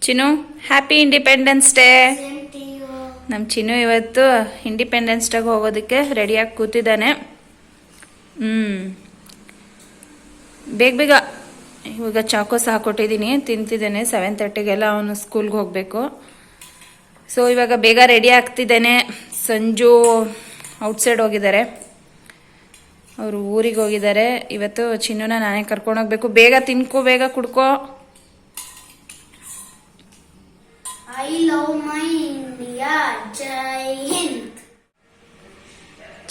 ಚಿನ್ನು happy independence day. ನಮ್ಮ ಚಿನ್ನು ಇವತ್ತು independence ಡೇಗೆ ಹೋಗೋದಕ್ಕೆ ರೆಡಿಯಾಗಿ ಕೂತಿದ್ದಾನೆ. ಬೇಗ ಇವಾಗ ಚಾಕೋಸ್ ಹಾಕೊಟ್ಟಿದ್ದೀನಿ, ತಿಂತಿದ್ದಾನೆ. 7:30ಗೆಲ್ಲ ಅವನು ಸ್ಕೂಲ್ಗೆ ಹೋಗಬೇಕು. ಸೊ ಇವಾಗ ಬೇಗ ರೆಡಿ ಆಗ್ತಿದ್ದಾನೆ. ಸಂಜು ಔಟ್ಸೈಡ್ ಹೋಗಿದ್ದಾರೆ, ಅವರು ಊರಿಗೆ ಹೋಗಿದ್ದಾರೆ. ಇವತ್ತು ಚಿನ್ನುನ ನಾನೇ ಕರ್ಕೊಂಡೋಗ್ಬೇಕು. ಬೇಗ ತಿನ್ಕೋ, ಬೇಗ ಕುಡ್ಕೋ. I love my India. Jai Hind.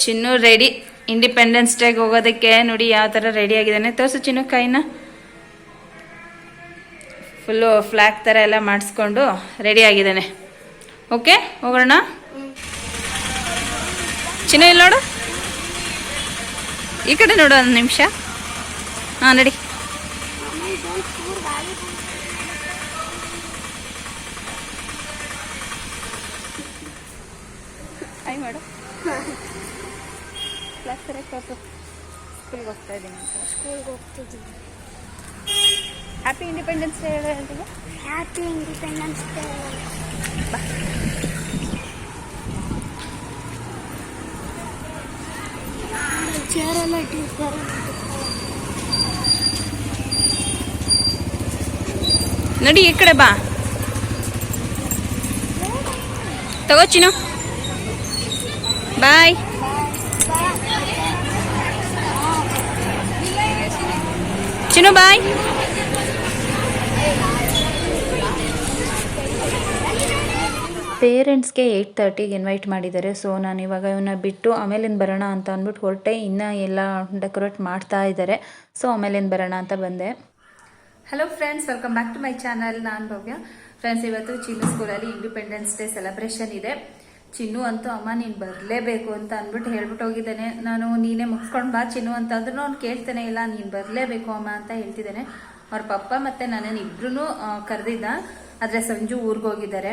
Chinnu ready independence ಡೇಗೆ ಹೋಗೋದಕ್ಕೆ. ನೋಡಿ ಯಾವ ಥರ ರೆಡಿ ಆಗಿದ್ದಾನೆ. ತೋರಿಸು ಚಿನ್ನು ಕೈನ. ಫುಲ್ಲು ಫ್ಲಾಗ್ ಥರ ಎಲ್ಲ ಮಾಡಿಸ್ಕೊಂಡು ರೆಡಿ ಆಗಿದ್ದಾನೆ. ಓಕೆ, ಹೋಗೋಣ. ಚಿನ್ನು ಇಲ್ಲಿ ನೋಡು, ಈ ಕಡೆ ನೋಡು, ಒಂದು ನಿಮಿಷ. ಹಾಂ, ನಡಿ. ಹಾಯ್ ಮಾಡು. ಕ್ಲಾಸ್ ಸರಿಯಾಗಿ ಸ್ಕೂಲ್ಗೆ ಹೋಗ್ತಾ ಇದ್ದೀನಿ ಅಂತ. ಸ್ಕೂಲ್ಗೆ ಹೋಗ್ತಿದ್ದೀನಿ. ಹ್ಯಾಪಿ ಇಂಡಿಪೆಂಡೆನ್ಸ್ ಡೇ ಹೇಳೋ ಹೇಳ್ತೀವಿ. Happy independence day. ಚೇರೆಲ್ಲ ಇಟ್ಟಿರ್ತಾರೆ. ನೋಡಿ ಈ ಕಡೆ ಬಾ. ತಗೋ ಚಿನ್ನು, ಬಾಯ್. ಚಿನ್ನು ಬಾಯ್. ಪೇರೆಂಟ್ಸ್ಗೆ 8:30ಗೆ ಇನ್ವೈಟ್ ಮಾಡಿದ್ದಾರೆ. ಸೊ ನಾನು ಇವಾಗ ಇವನ್ನ ಬಿಟ್ಟು ಆಮೇಲಿಂದ ಬರೋಣ ಅಂತ ಅಂದ್ಬಿಟ್ಟು ಹೊರಟೆ. ಇನ್ನೂ ಎಲ್ಲ ಡೆಕೋರೇಟ್ ಮಾಡ್ತಾ ಇದ್ದಾರೆ. ಸೊ ಆಮೇಲಿಂದ ಬರೋಣ ಅಂತ ಬಂದೆ. Hello friends, welcome back to my channel. ನಾನು ಭವ್ಯ. ಫ್ರೆಂಡ್ಸ್, ಇವತ್ತು ಚಿನ್ನು ಸ್ಕೂಲಲ್ಲಿ ಇಂಡಿಪೆಂಡೆನ್ಸ್ ಡೇ ಸೆಲೆಬ್ರೇಷನ್ ಇದೆ. ಚಿನ್ನು ಅಂತೂ ಅಮ್ಮ ನೀನು ಬರಲೇಬೇಕು ಅಂತ ಅಂದ್ಬಿಟ್ಟು ಹೇಳ್ಬಿಟ್ಟು ಹೋಗಿದ್ದಾನೆ. ನಾನು ನೀನೇ ಮುಗಿಸ್ಕೊಂಡು ಬಾ ಚಿನ್ನು ಅಂತ ಅಂದ್ರೂ ಅವ್ನು ಕೇಳ್ತಾನೆ ಇಲ್ಲ, ನೀನು ಬರಲೇಬೇಕು ಅಮ್ಮ ಅಂತ ಹೇಳ್ತಿದ್ದಾನೆ. ಅವ್ರ ಪಪ್ಪ ಮತ್ತು ನನ್ನನ್ನು ಇಬ್ರು ಕರೆದಿದ್ದ. ಆದರೆ ಸಂಜು ಊರಿಗೆ ಹೋಗಿದ್ದಾರೆ.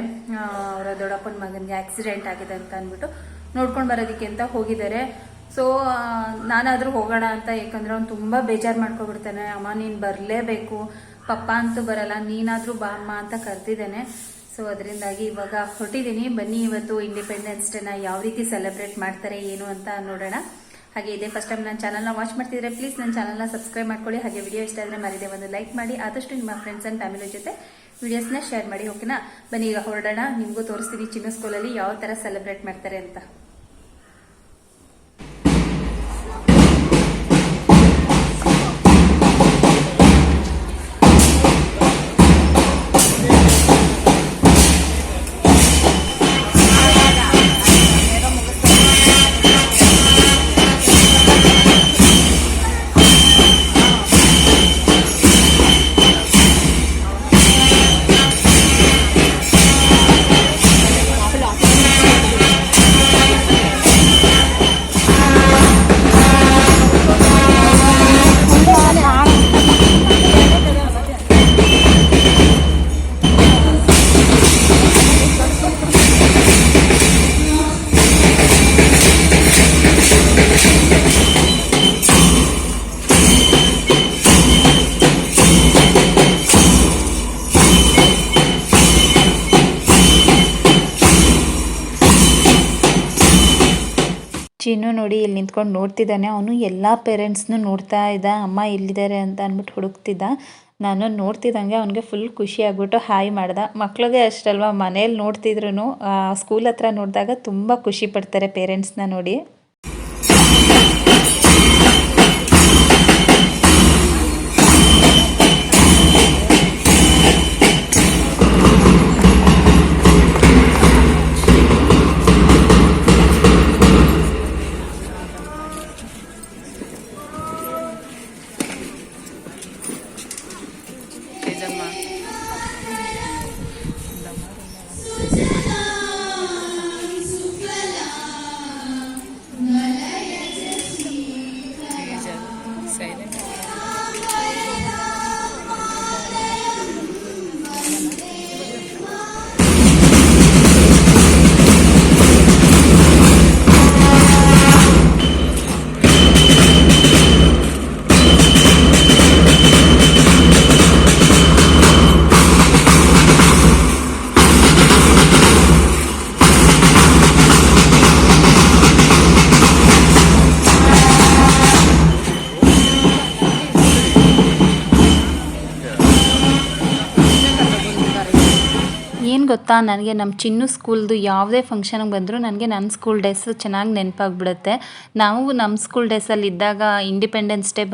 ಅವರ ದೊಡ್ಡಪ್ಪನ ಮಗನಿಗೆ ಆಕ್ಸಿಡೆಂಟ್ ಆಗಿದೆ ಅಂತ ಅಂದ್ಬಿಟ್ಟು ನೋಡ್ಕೊಂಡು ಬರೋದಕ್ಕೆ ಅಂತ ಹೋಗಿದ್ದಾರೆ. ಸೊ ನಾನಾದರೂ ಹೋಗೋಣ ಅಂತ, ಯಾಕಂದರೆ ಅವ್ನು ತುಂಬ ಬೇಜಾರು ಮಾಡ್ಕೊಬಿಡ್ತಾನೆ. ಅಮ್ಮ ನೀನು ಬರಲೇಬೇಕು, ಪಪ್ಪ ಅಂತೂ ಬರಲ್ಲ, ನೀನಾದರೂ ಬಾ ಅಮ್ಮ ಅಂತ ಕರೆದಿದ್ದಾನೆ. ಸೊ ಅದರಿಂದಾಗಿ ಇವಾಗ ಹೊರಟಿದ್ದೀನಿ. ಬನ್ನಿ ಇವತ್ತು ಇಂಡಿಪೆಂಡೆನ್ಸ್ ಡೇನ ಯಾವ ರೀತಿ ಸೆಲೆಬ್ರೇಟ್ ಮಾಡ್ತಾರೆ ಏನು ಅಂತ ನೋಡೋಣ. ಹಾಗೆ ಇದೇ ಫಸ್ಟ್ ಟೈಮ್ ನನ್ನ ಚಾನಲ್ನ ವಾಚ್ ಮಾಡ್ತಿದ್ರೆ ಪ್ಲೀಸ್ ನನ್ನ ಚಾನಲ್ನ ಸಬ್ಸ್ಕ್ರೈಬ್ ಮಾಡ್ಕೊಳ್ಳಿ. ಹಾಗೆ ವಿಡಿಯೋ ಇಷ್ಟ ಆದರೆ ಮರಿದೆ ಒಂದು ಲೈಕ್ ಮಾಡಿ. ಆದಷ್ಟು ನಿಮ್ಮ ಫ್ರೆಂಡ್ಸ್ ಆ್ಯಂಡ್ ಫ್ಯಾಮಿಲಿ ಜೊತೆ ವಿಡಿಯೋಸ್ನ ಶೇರ್ ಮಾಡಿ. ಓಕೆನಾ? ಬನ್ನಿ ಈಗ ಹೊರಡೋಣ. ನಿಮಗೂ ತೋರಿಸ್ತೀವಿ ಚಿನ್ನು ಸ್ಕೂಲಲ್ಲಿ ಯಾವ ಥರ ಸೆಲೆಬ್ರೇಟ್ ಮಾಡ್ತಾರೆ ಅಂತ. ಚಿನ್ನು ನೋಡಿ ಇಲ್ಲಿ ನಿಂತ್ಕೊಂಡು ನೋಡ್ತಿದ್ದಾನೆ. ಅವನು ಎಲ್ಲ ಪೇರೆಂಟ್ಸ್ನು ನೋಡ್ತಾ ಇದ್ದ, ಅಮ್ಮ ಎಲ್ಲಿದ್ದಾರೆ ಅಂತ ಅಂದ್ಬಿಟ್ಟು ಹುಡುಕ್ತಿದ್ದ. ನಾನು ನೋಡ್ತಿದ್ದಂಗೆ ಅವನಿಗೆ ಫುಲ್ ಖುಷಿ ಆಗ್ಬಿಟ್ಟು ಹಾಯ್ ಮಾಡ್ದ. ಮಕ್ಳಿಗೆ ಅಷ್ಟಲ್ವಾ, ಮನೇಲಿ ನೋಡ್ತಿದ್ರು ಸ್ಕೂಲ್ ಹತ್ರ ನೋಡಿದಾಗ ತುಂಬ ಖುಷಿ ಪಡ್ತಾರೆ ಪೇರೆಂಟ್ಸ್ನ ನೋಡಿ. ಗೊತ್ತಾ, ನನಗೆ ನಮ್ಮ ಚಿನ್ನು ಸ್ಕೂಲ್ದು ಯಾವುದೇ ಫಂಕ್ಷನ್ಗೆ ಬಂದರೂ ನನಗೆ ನನ್ನ ಸ್ಕೂಲ್ ಡೇಸು ಚೆನ್ನಾಗಿ ನೆನಪಾಗ್ಬಿಡುತ್ತೆ. ನಾವು ನಮ್ಮ ಸ್ಕೂಲ್ ಡೇಸಲ್ಲಿ ಇದ್ದಾಗ ಇಂಡಿಪೆಂಡೆನ್ಸ್ ಡೇ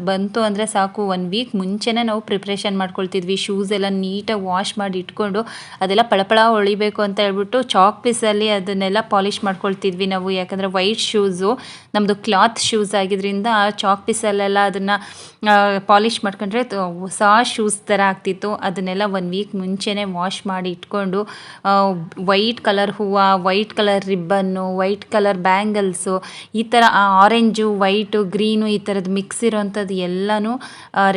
ಬಂತು ಅಂದರೆ ಸಾಕು, 1 ವೀಕ್ ಮುಂಚೆನೇ ನಾವು ಪ್ರಿಪ್ರೇಷನ್ ಮಾಡ್ಕೊಳ್ತಿದ್ವಿ. ಶೂಸ್ ಎಲ್ಲ ನೀಟಾಗಿ ವಾಶ್ ಮಾಡಿ ಇಟ್ಕೊಂಡು ಅದೆಲ್ಲ ಪಳಪಳ ಹೊಳಿಬೇಕು ಅಂತ ಹೇಳ್ಬಿಟ್ಟು ಚಾಕ್ ಪೀಸಲ್ಲಿ ಅದನ್ನೆಲ್ಲ ಪಾಲಿಷ್ ಮಾಡ್ಕೊಳ್ತಿದ್ವಿ ನಾವು. ಯಾಕಂದರೆ ವೈಟ್ ಶೂಸು ನಮ್ಮದು ಕ್ಲಾತ್ ಶೂಸ್ ಆಗಿದ್ದರಿಂದ ಚಾಕ್ ಪೀಸಲ್ಲೆಲ್ಲ ಅದನ್ನು ಪಾಲಿಷ್ ಮಾಡ್ಕೊಂಡ್ರೆ ಹೊಸ ಶೂಸ್ ಥರ ಆಗ್ತಿತ್ತು. ಅದನ್ನೆಲ್ಲ 1 ವೀಕ್ ಮುಂಚೆನೇ ವಾಶ್ ಮಾಡಿ ಇಟ್ಕೊಂಡು ವೈಟ್ ಕಲರ್ ಹೂವು, white colour ribbon, white colour bangles, ಈ ಥರ ಆರೆಂಜು, ವೈಟು, ಗ್ರೀನು ಈ ಥರದ್ದು ಮಿಕ್ಸ್ ಇರೋವಂಥದ್ದು ಎಲ್ಲನೂ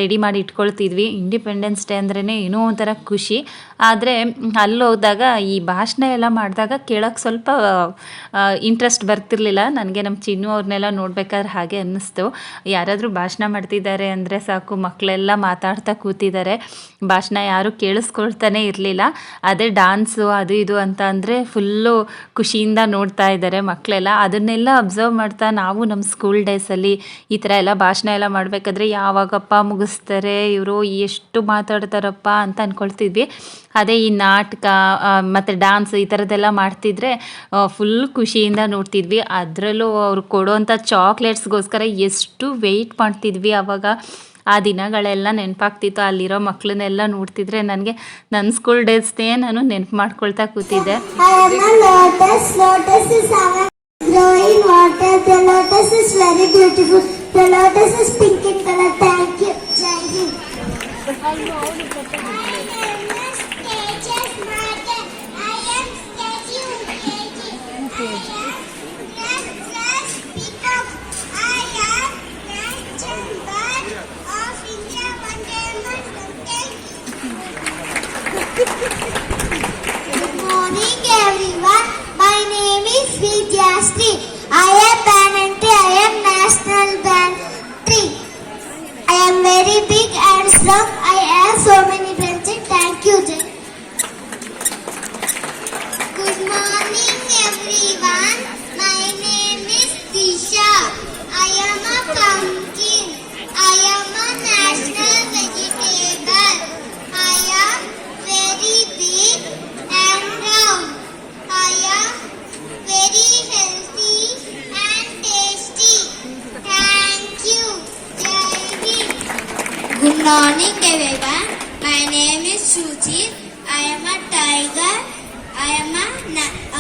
ರೆಡಿ ಮಾಡಿ ಇಟ್ಕೊಳ್ತಿದ್ವಿ. ಇಂಡಿಪೆಂಡೆನ್ಸ್ ಡೇ ಅಂದ್ರೇ ಏನೋ ಒಂಥರ ಖುಷಿ. ಆದರೆ ಅಲ್ಲೋದಾಗ ಈ ಭಾಷಣ ಎಲ್ಲ ಮಾಡಿದಾಗ ಕೇಳೋಕ್ಕೆ ಸ್ವಲ್ಪ ಇಂಟ್ರೆಸ್ಟ್ ಬರ್ತಿರ್ಲಿಲ್ಲ ನನಗೆ. ನಮ್ಮ ಚಿನ್ನು ಅವ್ರನ್ನೆಲ್ಲ ನೋಡ್ಬೇಕಾದ್ರೆ ಹಾಗೆ ಅನ್ನಿಸ್ತು, ಯಾರಾದರೂ ಭಾಷಣ ಮಾಡ್ತಿದ್ದಾರೆ ಅಂದರೆ ಸಾಕು, ಮಕ್ಕಳೆಲ್ಲ ಮಾತಾಡ್ತಾ ಕೂತಿದ್ದಾರೆ, ಭಾಷಣ ಯಾರೂ ಕೇಳಿಸ್ಕೊಳ್ತಾನೆ ಇರಲಿಲ್ಲ. ಅದೇ ಡಾನ್ಸು ಅದು ಇದು ಅಂತ ಅಂದರೆ ಫುಲ್ಲು ಖುಷಿಯಿಂದ ನೋಡ್ತಾ ಇದ್ದಾರೆ ಮಕ್ಕಳೆಲ್ಲ. ಅದನ್ನೆಲ್ಲ ಅಬ್ಸರ್ವ್ ಮಾಡ್ತಾ ನಾವು ನಮ್ಮ ಸ್ಕೂಲ್ ಡೇಸಲ್ಲಿ ಈ ಥರ ಎಲ್ಲ ಭಾಷಣ ಎಲ್ಲ ಮಾಡಬೇಕಾದ್ರೆ ಯಾವಾಗಪ್ಪ ಮುಗಿಸ್ತಾರೆ ಇವರು, ಎಷ್ಟು ಮಾತಾಡ್ತಾರಪ್ಪ ಅಂತ ಅಂದ್ಕೊಳ್ತಿದ್ವಿ. ಅದೇ ಈ ನಾಟಕ ಮತ್ತು ಡ್ಯಾನ್ಸ್ ಈ ಥರದ್ದೆಲ್ಲ ಮಾಡ್ತಿದ್ರೆ ಫುಲ್ ಖುಷಿಯಿಂದ ನೋಡ್ತಿದ್ವಿ. ಅದರಲ್ಲೂ ಅವ್ರು ಕೊಡೋವಂಥ ಚಾಕ್ಲೇಟ್ಸ್ಗೋಸ್ಕರ ಎಷ್ಟು ವೆಯ್ಟ್ ಮಾಡ್ತಿದ್ವಿ ಆವಾಗ. ಆ ದಿನಗಳೆಲ್ಲ ನೆನಪಾಗ್ತಿತ್ತು. ಅಲ್ಲಿರೋ ಮಕ್ಕಳನ್ನೆಲ್ಲ ನೋಡ್ತಿದ್ರೆ ನನಗೆ ನನ್ನ ಸ್ಕೂಲ್ ಡೇಸ್ನೇ ನಾನು ನೆನಪು ಮಾಡ್ಕೊಳ್ತಾ ಕೂತಿದ್ದೆ. Growing water, the lotus is very beautiful. The lotus is pink in color. Thank you. Jai Hind. My name is Tejas Madan. I am studying UKG. I am dressed because I am national bird of India. Wonderment. Thank you. Good morning, everyone. My name is Vidyasri. I am band entry. I am national band 3. I am very big and strong. I have so many branches. Thank you, Jay. Good morning, everyone. My name is Disha. I am a pumpkin. I am a national vegetable. I am very big and round. I am very healthy and tasty. Thank you. Jai Hind. Good morning, everyone. My name is Sujit. I am a tiger. I am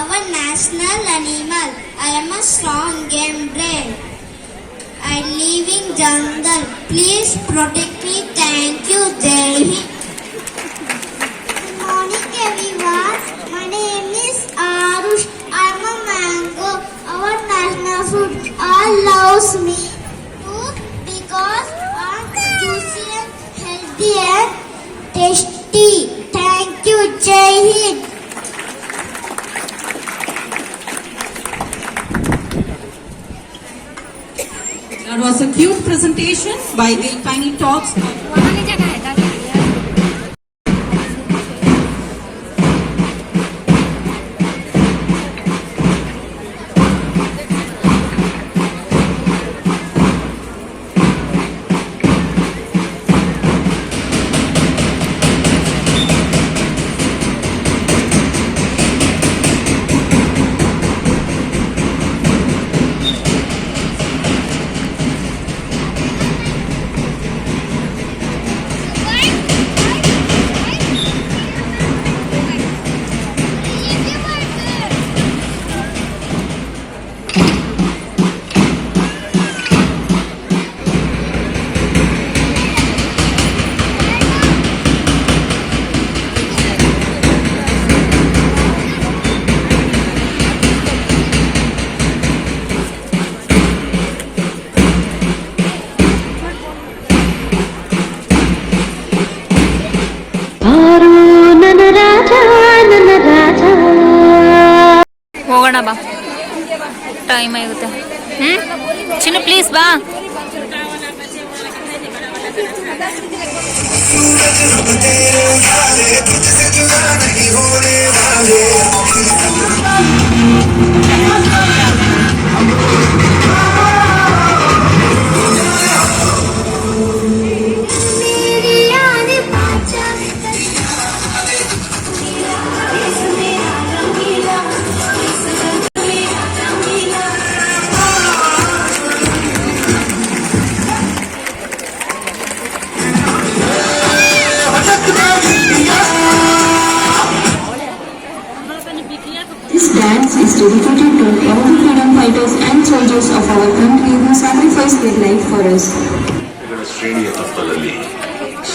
our national animal. I am a strong and brave. I live in jungle. Please protect me. Thank you. Jai Hind. Good morning, everyone. My name is Arush. I'm a mango. Our national fruit. All loves me too because I'm juicy and healthy and tasty. Thank you. Jai Hind. That was a cute presentation by the Tiny Talks. ಹೋಗೋಣ ಬಾ, time ಆಗುತ್ತೆ. ಚಿನ್ನು please ಬಾ. country who sacrificed their life for us. ಶ್ರೇಣಿಯ ತಪ್ಪಲಲ್ಲಿ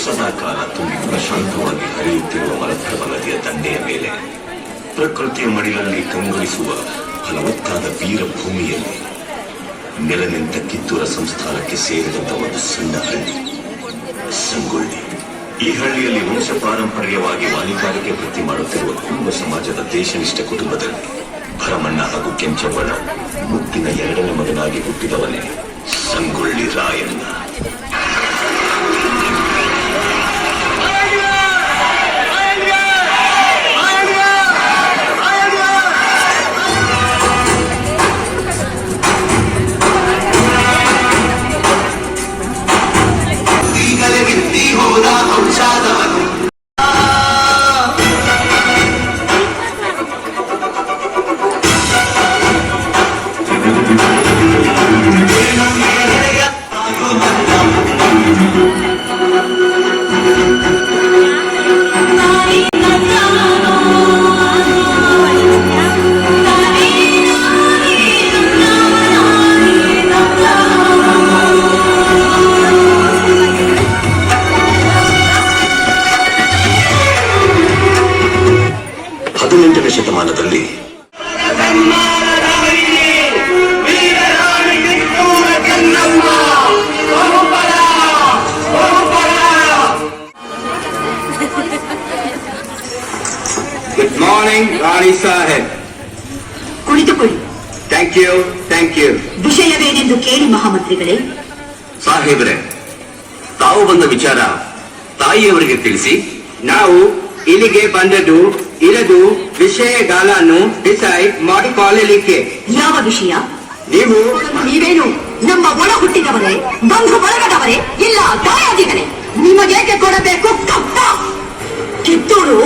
ಸದಾಕಾಲ ತುಂಬಿ ಪ್ರಶಾಂತವಾಗಿ ಹರಿಯುತ್ತಿರುವ ಮಲಪ್ರಭಾ ನದಿಯ ದಂಡೆಯ ಮೇಲೆ ಪ್ರಕೃತಿಯ ಮಡಿಲಲ್ಲಿ ಕಂಗೊಳಿಸುವ ಫಲವತ್ತಾದ ವೀರಭೂಮಿಯಲ್ಲಿ ನೆಲ ನಿಂತ ಕಿತ್ತೂರ ಸಂಸ್ಥಾನಕ್ಕೆ ಸೇರಿದಂತ ಒಂದು ಸಣ್ಣ ಹಳ್ಳಿ ಸಂಗೊಳ್ಳಿ. ಈ ಹಳ್ಳಿಯಲ್ಲಿ ವಂಶ ಪಾರಂಪರ್ಯವಾಗಿ ವಾಣಿಗಾರಿಕೆ ವೃತ್ತಿ ಮಾಡುತ್ತಿರುವ ಕುರುಬ ಸಮಾಜದ ದೇಶನಿಷ್ಠ ಕುಟುಂಬದಲ್ಲಿ ಭರಮಣ್ಣ ಹಾಗೂ ಕೆಂಚವ್ವನ ಮುತ್ತಿನ ಎರಡನೇ ಮಗನಾಗಿ ಹುಟ್ಟಿದವನೇ ಸಂಗೊಳ್ಳಿ ರಾಯಣ್ಣ. ಶತಮಾನದಲ್ಲಿ ಗುಡ್ ಮಾರ್ನಿಂಗ್ ರಾಣಿ ಸಾಹೇಬ್. ಕುಳಿತುಕೊಳ್ಳಿ. Thank you, thank you. ವಿಷಯವೇನೆಂದು ಕೇಳಿ ಮಹಾಮಂತ್ರಿಗಳೇ. ಸಾಹೇಬ್ರೆ, ತಾವು ಬಂದ ವಿಚಾರ ತಾಯಿಯವರಿಗೆ ತಿಳಿಸಿ. ನಾವು ಇಲ್ಲಿಗೆ ಬಂದದ್ದು ಇರದು ವಿಷಯಗಳನ್ನು ಡಿಸೈಡ್ ಮಾಡಿಕೊಳ್ಳಲಿಕ್ಕೆ. ಯಾವ ವಿಷಯ? ನೀವೇನು ನಮ್ಮ ಒಳ ಹುಟ್ಟಿದವರೇ, ಬಂಧು ಬಳಗದವರೇ, ಇಲ್ಲ ದಾಯಾದಿಗಳೇ? ನಿಮಗೇಕೆ ಕೊಡಬೇಕು ಕಪ್ಪ? ಕಿತ್ತೂರು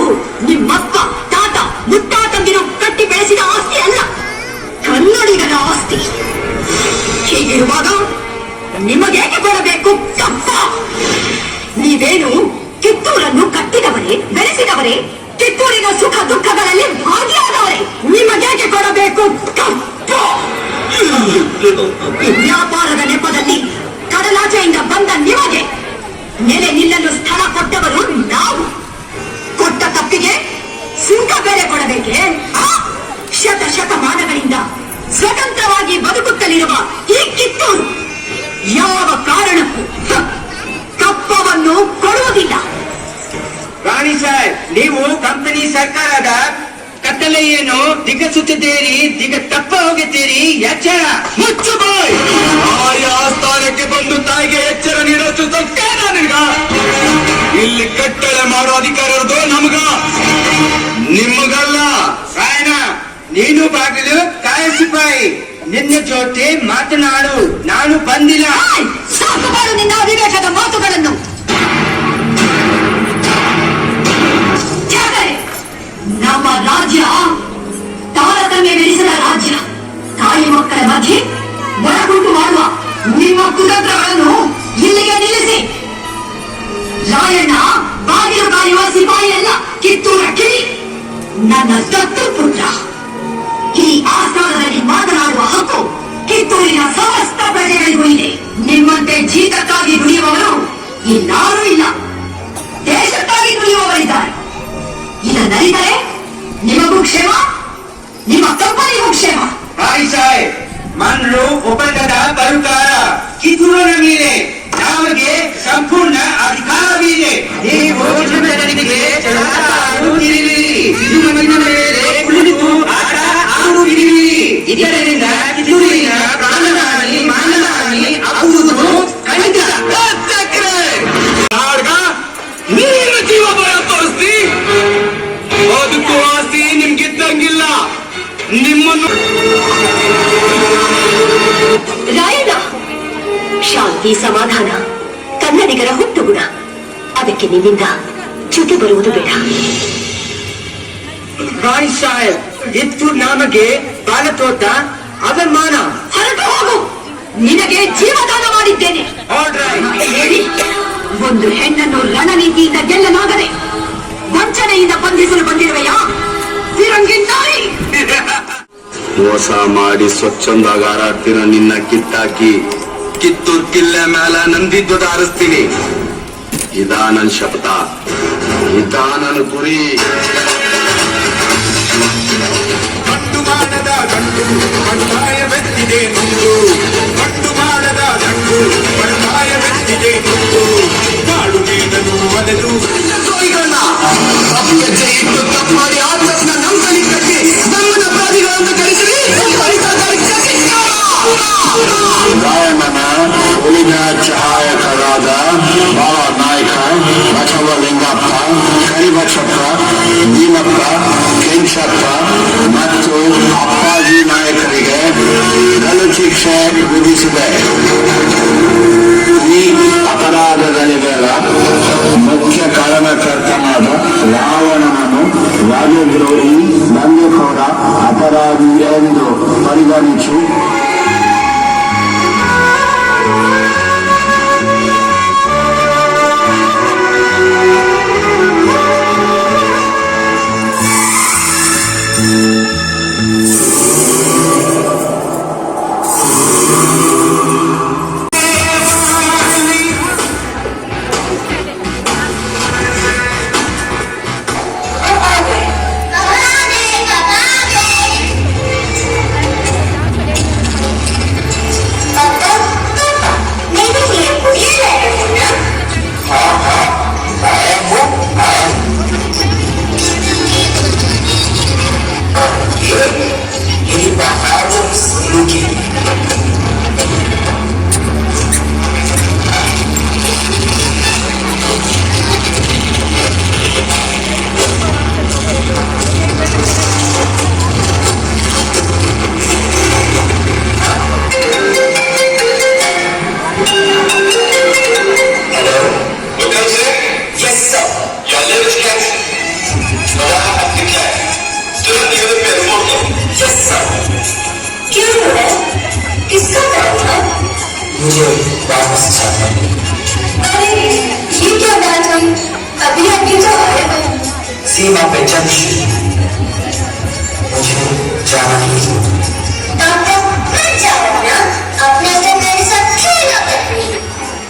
ನಿಮ್ಮಪ್ಪ ತಾತ ಮುತ್ತಾತಂದಿರು ಕಟ್ಟಿ ಬೆಳೆಸಿದ ಆಸ್ತಿ ಅಲ್ಲ, ಕನ್ನಡಿಗರ ಆಸ್ತಿ. ಹೀಗಿರುವಾಗ ನಿಮಗೇಕೆ ಕೊಡಬೇಕು ಕಪ್ಪ? ನೀವೇನು ಕಿತ್ತೂರನ್ನು ಕಟ್ಟಿದವರೇ, ಬೆಳೆಸಿದವರೇ, ಕಿತ್ತೂರಿನ ಸುಖ ದುಃಖಗಳಲ್ಲಿ ಭಾಗಿಯಾದವರೇ. ನಿಮಗೇಕೆ ಕೊಡಬೇಕು ಕಪ್ಪ? ವ್ಯಾಪಾರದ ನೆಪದಲ್ಲಿ ಕಡಲಾಚೆಯಿಂದ ಬಂದ ನಿಮಗೆ ನೆಲೆ ನಿಲ್ಲಲು ಸ್ಥಳ ಕೊಟ್ಟವರು ನಾವು. ಕೊಟ್ಟ ತಪ್ಪಿಗೆ ಸುಂಕ ಬೇರೆ ಕೊಡಬೇಕೆ? ಶತಮಾನಗಳಿಂದ ಸ್ವತಂತ್ರವಾಗಿ ಬದುಕುತ್ತಲಿರುವ ಈ ಕಿತ್ತೂರು ಯಾವ ಕಾರಣಕ್ಕೂ ಕಪ್ಪವನ್ನು ಕೊಡುವುದಿಲ್ಲ. ರಾಣಿ ಸಾಹೇಬ್, ನೀವು ಕಂಪನಿ ಸರ್ಕಾರದ ಕತ್ತಲೆಯನ್ನು ದಿಗಸುತ್ತಿದ್ದೀರಿ, ತಪ್ಪ ಹೋಗುತ್ತೀರಿ. ಎಚ್ಚರ. ಮುಚ್ಚು ಬಾಯ್. ಆಯಾ ಸ್ಥಾನಕ್ಕೆ ಬಂದು ತಾಯಿಗೆ ಎಚ್ಚರ ನೀಡೋಷ್ಟು ತಪ್ಪೇನ ನಿನ್ಗ? ಇಲ್ಲಿ ಕಟ್ಟಳೆ ಮಾಡೋ ಅಧಿಕಾರ ಇರೋದು ನಮಗ, ನಿಮಗಲ್ಲ. ರಾಯಣ್ಣ, ನೀನು ಬಾಗಿಲು ಕಾಯ ಸಿಪಾಯಿ. ನಿನ್ನ ಜೊತೆ ಮಾತನಾಡು ನಾನು ಬಂದಿಲ್ಲ. ಸಾಕು ಮಾಡು ನಿನ್ನ ಅವಿವೇಕದ ಮಾತುಗಳನ್ನು. ನಮ್ಮ ರಾಜ್ಯ ತಾರತಮ್ಯವೆನಿಸದ ರಾಜ್ಯ. ತಾಯಿ ಮಕ್ಕಳ ಮಧ್ಯೆ ಒಳಗುಂಟು ಮಾಡುವ ನಿಮ್ಮ ಕುತಂತ್ರಗಳನ್ನು ಇಲ್ಲಿಗೆ ನಿಲ್ಲಿಸಿ. ರಾಯಣ್ಣ ಬಾಗಿಲು ಕಾಯುವ ಸಿಪಾಯಿ ಅಲ್ಲ, ಕಿತ್ತೂರ ಕಿಡಿ, ನನ್ನ ದತ್ತು ಪುತ್ರ. ಈ ಆಸ್ಥಾನದಲ್ಲಿ ಮಾತನಾಡುವ ಹಕ್ಕು ಕಿತ್ತೂರಿನ ಸಮಸ್ತ ಪ್ರಜೆಗಳಿಗೂ ಇದೆ. ನಿಮ್ಮಂತೆ ಜೀತಕ್ಕಾಗಿ ದುಡಿಯುವವರು ಇನ್ನಾರೂ ಇಲ್ಲ, ದೇಶಕ್ಕಾಗಿ ದುಡಿಯುವವರಿದ್ದಾರೆ. ಇದನ್ನರಿದರೆ ನಿಮಗೂ ಕ್ಷೇಮ, ನಿಮ್ಮ ಕಂಪನಿಗೂ ಕ್ಷೇಮ. ರಾಣಿ ಸಾಹೇಬ್, ಮನ್ರು ಒಪ್ಪಂದದ ಪ್ರಕಾರ ಕಿತ್ತೂರಿನ ಮೇಲೆ ನಮಗೆ ಸಂಪೂರ್ಣ ಅಧಿಕಾರವಿದೆ. ನೀವು ಜನರಿಗೆ ಆಡುತ್ತಿರುವಿರಿ, ಕಿತ್ತೂರಿನ ಮೇಲೆ ಕುಳಿತು ಆಟ ಆಡುತ್ತಿರುವಿರಿ. ಇದರಿಂದ ಕಿತ್ತೂರಿನ ಪ್ರಾಣಹಾನಿ ಮಾನಹಾನಿ ಆಗುವುದು ಖಂಡಿತ. ನೀನು ಜೀವ ಭಯ ತೋರಿಸ್ತಿ, ಅದಕ್ಕೂ ಆಸ್ತಿ ನಿಮ್ಗಿದ್ದಂಗಿಲ್ಲ. ನಿಮ್ಮನ್ನು ರಾಯಣ್ಣ, ಶಾಂತಿ ಸಮಾಧಾನ ಕನ್ನಡಿಗರ ಹುಟ್ಟುಗುಣ. ಅದಕ್ಕೆ ನಿಮ್ಮಿಂದ ಚ್ಯುತಿ ಬರುವುದು ಬೇಡ. ರಾಣಿ ಸಾಹೇಬ್, ಇದು ನಮಗೆ ಬಾಲತೋಟ ಅವಮಾನ. ಹೊರಟು ಹೋಗು, ನಿನಗೆ ಜೀವದಾನ ಮಾಡಿದ್ದೇನೆ. ಹೇಳಿ, ಒಂದು ಹೆಣ್ಣನ್ನು ರಣನೀತಿಯಿಂದ ಗೆಲ್ಲಲಾಗದೆ ವಂಚನೆಯಿಂದ ಬಂಧಿಸಲು ಬಂದಿರುವೆಯಾ? ಫಿರಂಗಿ ನಾಯಿ. ಮೋಸ ಮಾಡಿ ಸ್ವಚ್ಛಂದಾಗ ಹಾರಾಡ್ತೀನ ನಿನ್ನ ಕಿತ್ತಾಕಿ ಕಿತ್ತೂರ್ ಕಿಲ್ಲೆ ಮೇಲೆ ನಂದಿದ್ದದ ಹಾರಿಸ್ತೀನಿ. ಇದಾ ನನ್ ಶಪಥ, ಇದಾ ನನ್ನ ಗುರಿ. ಗಂಡು ಮಾಡದ ಗಂಡು ಬಂಡಾಯ ಬೆತ್ತಿದೆ ನುಂಗು, ಗಂಡು ಮಾಡದ ಗಂಡು ಬಂಡಾಯ ಬೆತ್ತಿದೆ ನುಂಗು, ಕಾಡು ಮೀನನು ಒಲೆದು ಹೆಜ್ಜೆ ಇಟ್ಟು ತಪ್ಪು ಮಾಡಿ ಆತ್ಮನ ನಮ್ಮಲ್ಲಿ ಕಟ್ಟಿ ನಮ್ಮನ್ನ ಅಪರಾಧಿಗಳನ್ನು ಕಳಿಸಿ ಗಾಯನನ ಉಳಿದ ಸಹಾಯಕರಾದ ಬಾಳ ನಾಯಕ ಬಸವಲಿಂಗಪ್ಪ, ಕರಿಬಸಪ್ಪ, ಭೀಮಪ್ಪ, ಕೆಂಚಪ್ಪ ಮತ್ತು ಅಪ್ಪಾಜಿ ನಾಯಕರಿಗೆ ಗಲ್ಲು ಶಿಕ್ಷೆ ವಿಧಿಸಿದೆ. ಈ ಅಪರಾಧಗಳಿಗೆಲ್ಲ ಮುಖ್ಯ ಕಾರಣಕರ್ತನಾದ ರಾವಣನನ್ನು ರಾಜದ್ರೋಹಿ, ದಂಗೆಕೋರ, ಅಪರಾಧಿ ಎಂದು ಪರಿಗಣಿಸಿ मुझे वापस जाना है। अरे ये क्या बात हुई? अभी अभी तो आए हो। सीमा पे जंग शुरू, मुझे जाना ही है। पापा मत जाओ ना, अपने तो मेरे साथ खेला करनी।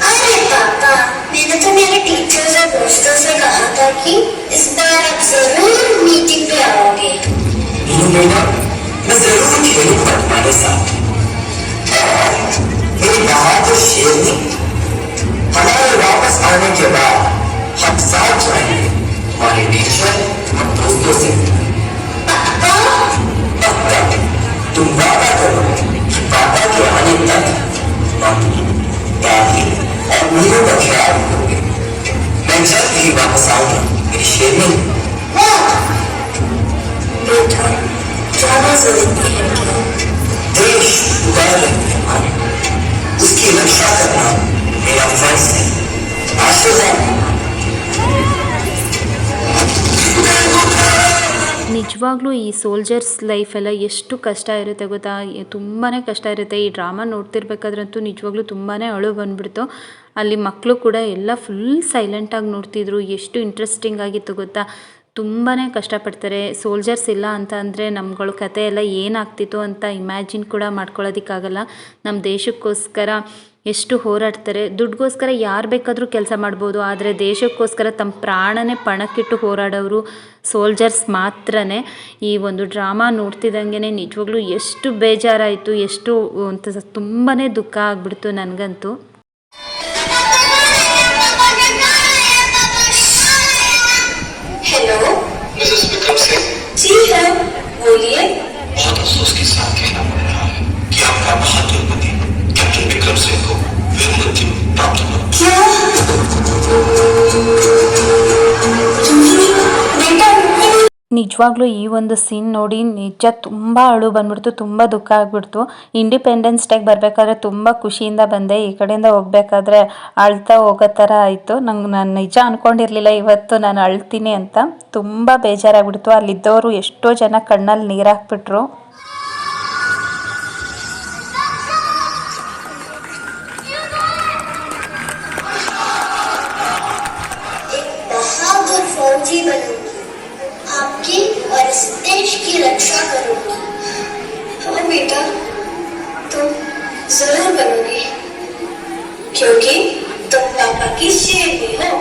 अरे पापा, मैंने तो मेरे टीचर्स और दोस्तों से कहा था कि इस बार आप जरूर मीटिंग पे आओगे। बेटा, मैं जरूर खेलूंगा तुम्हारे साथ। मेरे बहादुर शेर ने हमारे वापस आने के बाद हम साथ जाएंगे हमारे टीचर और दोस्तों से। पक्का तुम वादा करो कि पापा के आने तक मम्मी, दादी और मीनू का ख्याल रखोगे। मैं जल्द ही वापस आऊंगा मेरी शेरनी। बेटा ज्यादा जरूरी है। देश उदार है, उसकी रक्षा करना मेरा फर्ज है। आशीर्वाद ನಿಜವಾಗ್ಲೂ ಈ ಸೋಲ್ಜರ್ಸ್ ಲೈಫೆಲ್ಲ ಎಷ್ಟು ಕಷ್ಟ ಇರುತ್ತೆ ಗೊತ್ತಾ, ತುಂಬಾ ಕಷ್ಟ ಇರುತ್ತೆ. ಈ ಡ್ರಾಮಾ ನೋಡ್ತಿರ್ಬೇಕಾದ್ರಂತೂ ನಿಜವಾಗ್ಲೂ ತುಂಬಾ ಅಳು ಬಂದ್ಬಿಡ್ತು. ಅಲ್ಲಿ ಮಕ್ಕಳು ಕೂಡ ಎಲ್ಲ ಫುಲ್ ಸೈಲೆಂಟಾಗಿ ನೋಡ್ತಿದ್ರು. ಎಷ್ಟು ಇಂಟ್ರೆಸ್ಟಿಂಗ್ ಆಗಿತ್ತು ಗೊತ್ತಾ. ತುಂಬಾ ಕಷ್ಟಪಡ್ತಾರೆ. ಸೋಲ್ಜರ್ಸ್ ಇಲ್ಲ ಅಂತ ಅಂದರೆ ನಮ್ಗಳ ಕತೆ ಎಲ್ಲ ಏನಾಗ್ತಿತ್ತು ಅಂತ ಇಮ್ಯಾಜಿನ್ ಕೂಡ ಮಾಡ್ಕೊಳ್ಳೋದಕ್ಕಾಗಲ್ಲ. ನಮ್ಮ ದೇಶಕ್ಕೋಸ್ಕರ ಎಷ್ಟು ಹೋರಾಡ್ತಾರೆ. ದುಡ್ಡಿಗೋಸ್ಕರ ಯಾರು ಬೇಕಾದರೂ ಕೆಲಸ ಮಾಡ್ಬೋದು, ಆದರೆ ದೇಶಕ್ಕೋಸ್ಕರ ತಮ್ಮ ಪ್ರಾಣನೇ ಪಣಕ್ಕಿಟ್ಟು ಹೋರಾಡೋರು ಸೋಲ್ಜರ್ಸ್ ಮಾತ್ರನೇ. ಈ ಒಂದು ಡ್ರಾಮಾ ನೋಡ್ತಿದ್ದಂಗೆ ನಿಜವಾಗ್ಲೂ ಎಷ್ಟು ಬೇಜಾರಾಯಿತು, ಎಷ್ಟು ಅಂತ ತುಂಬಾ ದುಃಖ ಆಗ್ಬಿಡ್ತು ನನಗಂತೂ. हेलो मिसेस विक्रम सिंह, जी है, बोलिए। बहुत अफसोस के साथ कहना पड़ रहा है कि आपका बहादुर पति कैप्टन विक्रम सिंह को वीर मृत्यु प्राप्त हुआ। क्या बेटा? ನಿಜವಾಗ್ಲೂ ಈ ಒಂದು ಸೀನ್ ನೋಡಿ ನಿಜ ತುಂಬ ಅಳು ಬಂದ್ಬಿಡ್ತು, ತುಂಬ ದುಃಖ ಆಗ್ಬಿಡ್ತು. ಇಂಡಿಪೆಂಡೆನ್ಸ್ ಡೇಗೆ ಬರಬೇಕಾದ್ರೆ ತುಂಬ ಖುಷಿಯಿಂದ ಬಂದೆ, ಈ ಕಡೆಯಿಂದ ಹೋಗ್ಬೇಕಾದ್ರೆ ಅಳ್ತಾ ಹೋಗೋ ಥರ ಆಯಿತು. ನಾನು ನಿಜ ಅಂದ್ಕೊಂಡಿರಲಿಲ್ಲ ಇವತ್ತು ನಾನು ಅಳ್ತೀನಿ ಅಂತ. ತುಂಬ ಬೇಜಾರಾಗ್ಬಿಡ್ತು. ಅಲ್ಲಿದ್ದವರು ಎಷ್ಟೋ ಜನ ಕಣ್ಣಲ್ಲಿ ನೀರು ಹಾಕ್ಬಿಟ್ರು. बहादुर फौजी बनूंगी, आपकी और इस देश की रक्षा करूंगी। क्योंकि तुम पापा की शेरनी हो।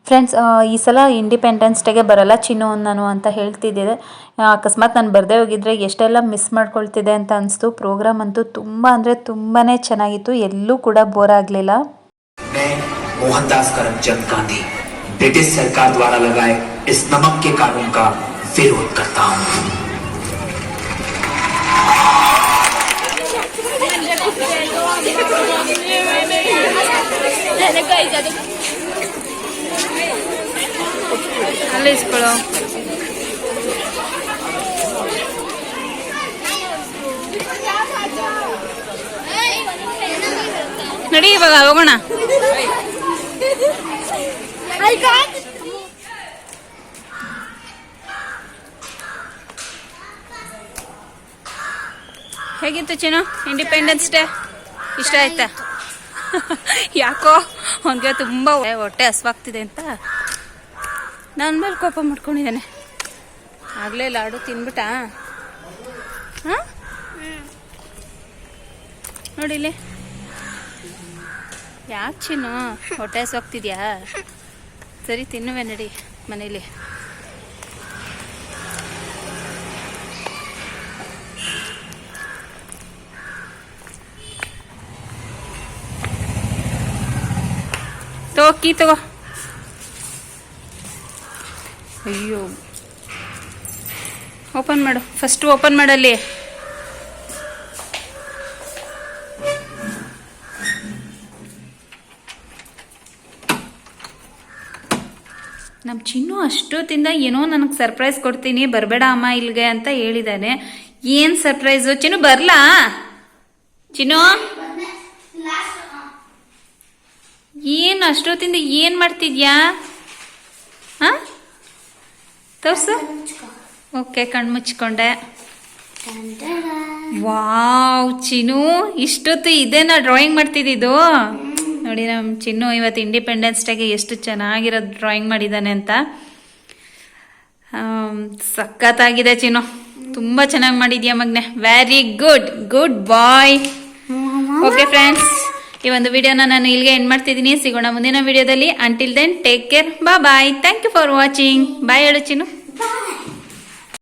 ಫ್ರೆಂಡ್ಸ್, ಈ ಸಲ ಇಂಡಿಪೆಂಡೆನ್ಸ್ ಡೇಗೆ ಬರೋಲ್ಲ ಚಿನ್ನು ನಾನು ಅಂತ ಹೇಳ್ತಿದ್ದೆ. ಅಕಸ್ಮಾತ್ ನಾನು ಬರದೇ ಹೋಗಿದ್ರೆ ಎಷ್ಟೆಲ್ಲ ಮಿಸ್ ಮಾಡ್ಕೊಳ್ತಿದ್ದೆ ಅಂತ ಅನಿಸ್ತು. ಪ್ರೋಗ್ರಾಮ್ ಅಂತೂ ತುಂಬ ಅಂದರೆ ತುಂಬಾ ಚೆನ್ನಾಗಿತ್ತು, ಎಲ್ಲೂ ಕೂಡ ಬೋರ್ ಆಗಲಿಲ್ಲ. मैं मोहनदास करमचंद गांधी ब्रिटिश सरकार द्वारा लगाए इस नमक के कानून का विरोध करता हूँ। ಅಲ್ಲೇ ಇಸ್ಕೊಳ್ಳೋ. ನಡಿ ಇವಾಗ ಹೋಗೋಣ. ಹೇಗಿತ್ತು ಚಿನ್ನು ಇಂಡಿಪೆಂಡೆನ್ಸ್ ಡೇ? ಇಷ್ಟ ಆಯ್ತಾ? ಯಾಕೋ ಅವನಿಗೆ ತುಂಬ ಹೊಟ್ಟೆ ಹಸ್ವಾಗ್ತಿದೆ ಅಂತ ನನ್ನ ಮೇಲೆ ಕೋಪ ಮಾಡ್ಕೊಂಡಿದ್ದಾನೆ. ಆಗಲೇ ಲಾಡು ತಿನ್ಬಿಟ್ಟ. ಹಾಂ ನೋಡಿಲಿ, ಯಾಕೆ ಚಿನ್ನು ಹೊಟ್ಟೆ ಹಸ್ವಾಗ್ತಿದ್ಯಾ? ಸರಿ ತಿನ್ನುವೆ ನಡಿ ಮನೇಲಿ. ತಗೋ. ಅಯ್ಯೋ, ಓಪನ್ ಮಾಡು, ಫಸ್ಟ್ ಓಪನ್ ಮಾಡಲ್ಲಿ. ನಮ್ಮ ಚಿನ್ನು ಅಷ್ಟೊತ್ತಿಂದ ಏನೋ ನನಗೆ ಸರ್ಪ್ರೈಸ್ ಕೊಡ್ತೀನಿ, ಬರಬೇಡ ಅಮ್ಮ ಇಲ್ಲಿಗೆ ಅಂತ ಹೇಳಿದ್ದಾನೆ. ಏನು ಸರ್ಪ್ರೈಸು ಚಿನ್ನು? ಬರಲಾ ಚಿನ್ನು? ಏನು ಅಷ್ಟೊತ್ತಿಂದ ಏನು ಮಾಡ್ತಿದ್ಯಾ? ಹಾಂ ತೋರ್ಸು. ಓಕೆ, ಕಣ್ಣು ಮುಚ್ಕೊಂಡೆ. ವಾವ್ ಚಿನ್ನು, ಇಷ್ಟೊತ್ತು ಇದೇನಾ ಡ್ರಾಯಿಂಗ್ ಮಾಡ್ತಿದ್ದಿದ್ದು? ನೋಡಿ ನಮ್ಮ ಚಿನ್ನು ಇವತ್ತು ಇಂಡಿಪೆಂಡೆನ್ಸ್ ಡೇಗೆ ಎಷ್ಟು ಚೆನ್ನಾಗಿರೋದು ಡ್ರಾಯಿಂಗ್ ಮಾಡಿದ್ದಾನೆ ಅಂತ. ಸಖತ್ತಾಗಿದೆ ಚಿನ್ನು, ತುಂಬ ಚೆನ್ನಾಗಿ ಮಾಡಿದ್ಯಾ ಮಗನೆ. ವೆರಿ ಗುಡ್, ಗುಡ್ ಬಾಯ್. ಓಕೆ ಫ್ರೆಂಡ್ಸ್, ಈ ಒಂದು ವಿಡಿಯೋನ ನಾನು ಇಲ್ಲಿಗೆ ಎಂಡ್ ಮಾಡ್ತಿದ್ದೀನಿ. ಸಿಗೋಣ ಮುಂದಿನ ವಿಡಿಯೋದಲ್ಲಿ. Until then take care, bye. Thank you for watching. Bye ಹೇಳು ಚಿನ್ನು.